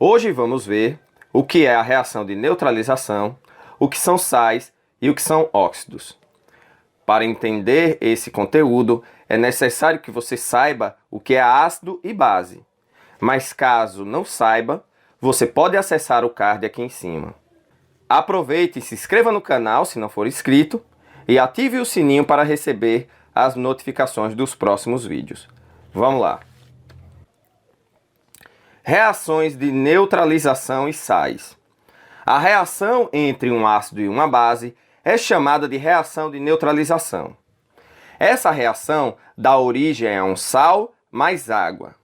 Hoje vamos ver o que é a reação de neutralização, o que são sais e o que são óxidos. Para entender esse conteúdo, é necessário que você saiba o que é ácido e base. Mas caso não saiba, você pode acessar o card aqui em cima. Aproveite e se inscreva no canal se não for inscrito e ative o sininho para receber as notificações dos próximos vídeos. Vamos lá! Reações de neutralização e sais. A reação entre um ácido e uma base é chamada de reação de neutralização. Essa reação dá origem a um sal mais água.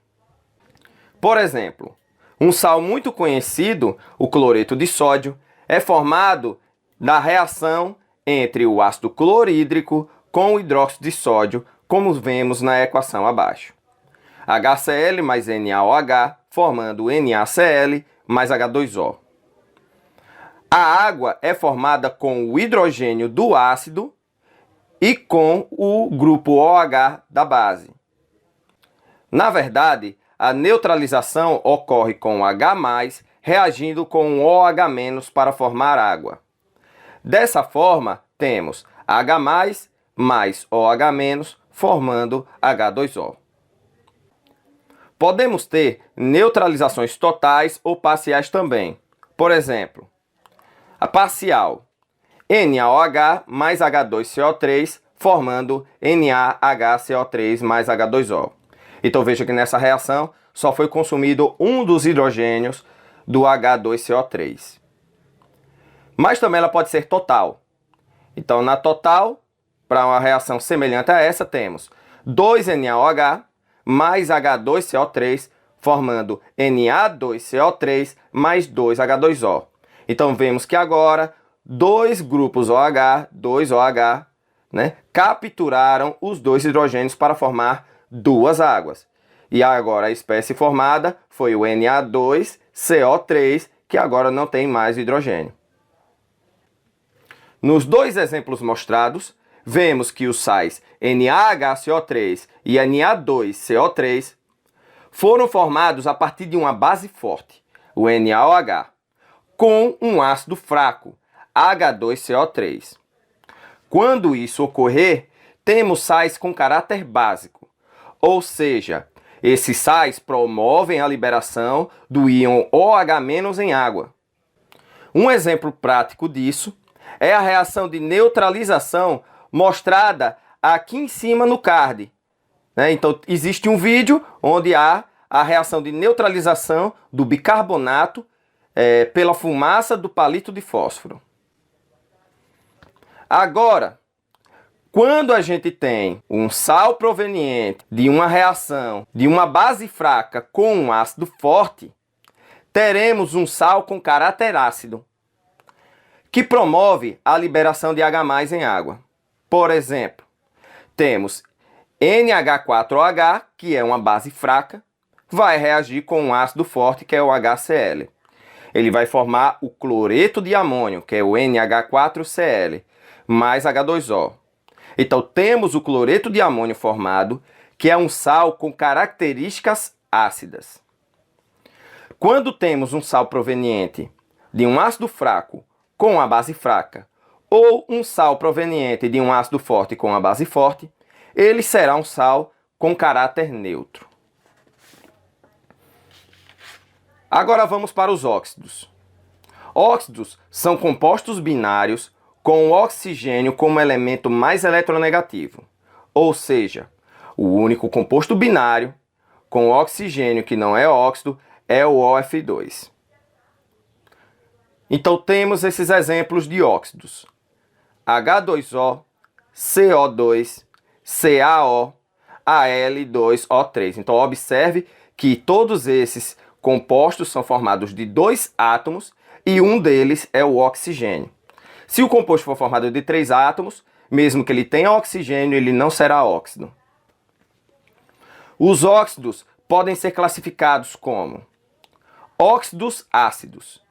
Por exemplo, um sal muito conhecido, o cloreto de sódio, é formado da reação entre o ácido clorídrico com o hidróxido de sódio, como vemos na equação abaixo. HCl mais NaOH, formando NaCl mais H2O. A água é formada com o hidrogênio do ácido e com o grupo OH da base. Na verdade, a neutralização ocorre com H+, reagindo com o OH- para formar água. Dessa forma, temos H+, mais OH- formando H2O. Podemos ter neutralizações totais ou parciais também. Por exemplo, a parcial, NaOH mais H2CO3, formando NaHCO3 mais H2O. Então veja que nessa reação só foi consumido um dos hidrogênios do H2CO3. Mas também ela pode ser total. Então na total, para uma reação semelhante a essa, temos 2NaOH mais H2CO3, formando Na2CO3 mais 2H2O. Então vemos que agora dois grupos OH, 2OH, capturaram os dois hidrogênios para formar duas águas. E agora a espécie formada foi o Na2CO3, que agora não tem mais hidrogênio. Nos dois exemplos mostrados, vemos que os sais NaHCO3 e Na2CO3 foram formados a partir de uma base forte, o NaOH, com um ácido fraco, H2CO3. Quando isso ocorrer, temos sais com caráter básico, ou seja, esses sais promovem a liberação do íon OH- em água. Um exemplo prático disso é a reação de neutralização mostrada aqui em cima no card. Então, existe um vídeo onde há a reação de neutralização do bicarbonato pela fumaça do palito de fósforo. Agora, quando a gente tem um sal proveniente de uma reação de uma base fraca com um ácido forte, teremos um sal com caráter ácido, que promove a liberação de H+ em água. Por exemplo, temos NH4OH, que é uma base fraca, vai reagir com um ácido forte, que é o HCl. Ele vai formar o cloreto de amônio, que é o NH4Cl, mais H2O. Então temos o cloreto de amônio formado, que é um sal com características ácidas. Quando temos um sal proveniente de um ácido fraco com a base fraca, ou um sal proveniente de um ácido forte com a base forte, ele será um sal com caráter neutro. Agora vamos para os óxidos. Óxidos são compostos binários com o oxigênio como elemento mais eletronegativo, ou seja, o único composto binário com oxigênio que não é óxido é o OF2. Então temos esses exemplos de óxidos: H2O, CO2, CaO, Al2O3. Então observe que todos esses compostos são formados de dois átomos e um deles é o oxigênio. Se o composto for formado de três átomos, mesmo que ele tenha oxigênio, ele não será óxido. Os óxidos podem ser classificados como óxidos ácidos.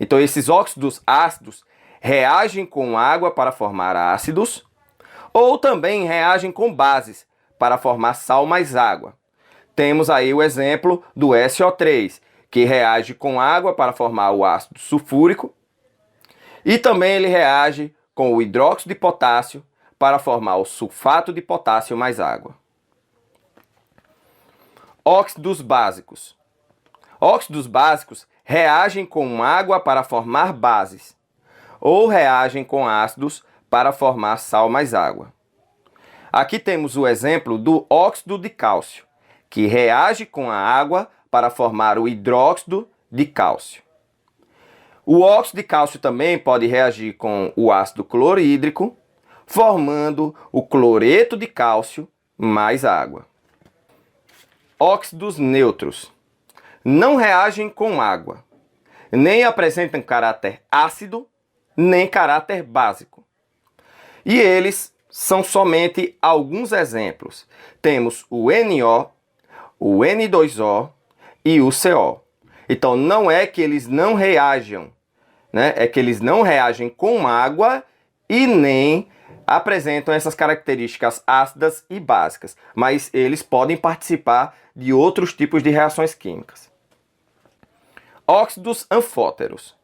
Então esses óxidos ácidos reagem com água para formar ácidos, ou também reagem com bases para formar sal mais água. Temos aí o exemplo do SO3, que reage com água para formar o ácido sulfúrico, e também ele reage com o hidróxido de potássio para formar o sulfato de potássio mais água. Óxidos básicos. Óxidos básicos reagem com água para formar bases, ou reagem com ácidos para formar sal mais água. Aqui temos o exemplo do óxido de cálcio, que reage com a água para formar o hidróxido de cálcio. O óxido de cálcio também pode reagir com o ácido clorídrico, formando o cloreto de cálcio mais água. Óxidos neutros. Não reagem com água, nem apresentam caráter ácido, nem caráter básico. E eles são somente alguns exemplos. Temos o NO, o N2O e o CO. Então não é que eles não reajam, né? É que eles não reagem com água e nem apresentam essas características ácidas e básicas, mas eles podem participar de outros tipos de reações químicas. Óxidos anfóteros.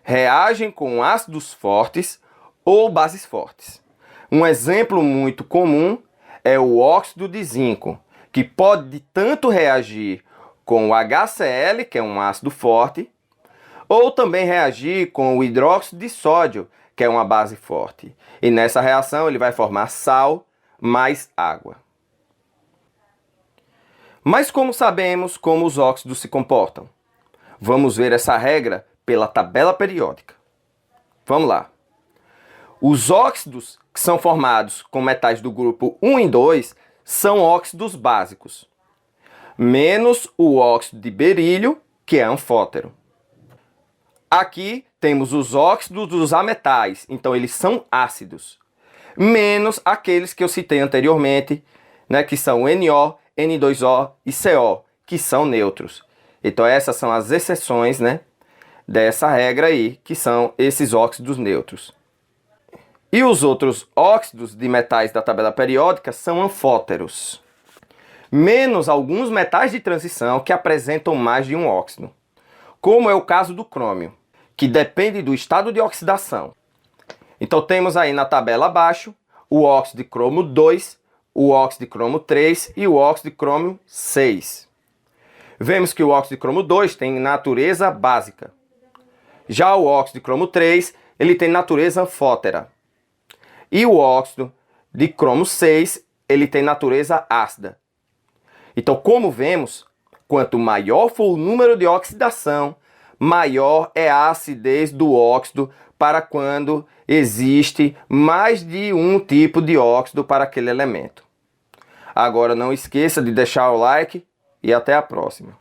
Reagem com ácidos fortes ou bases fortes. Um exemplo muito comum é o óxido de zinco, que pode tanto reagir com o HCl, que é um ácido forte, ou também reagir com o hidróxido de sódio, que é uma base forte. E nessa reação ele vai formar sal mais água. Mas como sabemos como os óxidos se comportam? Vamos ver essa regra pela tabela periódica. Vamos lá. Os óxidos que são formados com metais do grupo 1 e 2 são óxidos básicos, menos o óxido de berílio, que é anfótero. Aqui temos os óxidos dos ametais, então eles são ácidos, menos aqueles que eu citei anteriormente, né, que são NO, N2O e CO, que são neutros. Então essas são as exceções, né, dessa regra aí, que são esses óxidos neutros. E os outros óxidos de metais da tabela periódica são anfóteros, menos alguns metais de transição que apresentam mais de um óxido, como é o caso do crômio, que depende do estado de oxidação. Então temos aí na tabela abaixo o óxido de cromo 2, o óxido de cromo 3 e o óxido de cromo 6. Vemos que o óxido de cromo 2 tem natureza básica. Já o óxido de cromo 3, ele tem natureza anfótera. E o óxido de cromo 6, ele tem natureza ácida. Então, como vemos, quanto maior for o número de oxidação, maior é a acidez do óxido para quando existe mais de um tipo de óxido para aquele elemento. Agora não esqueça de deixar o like e até a próxima.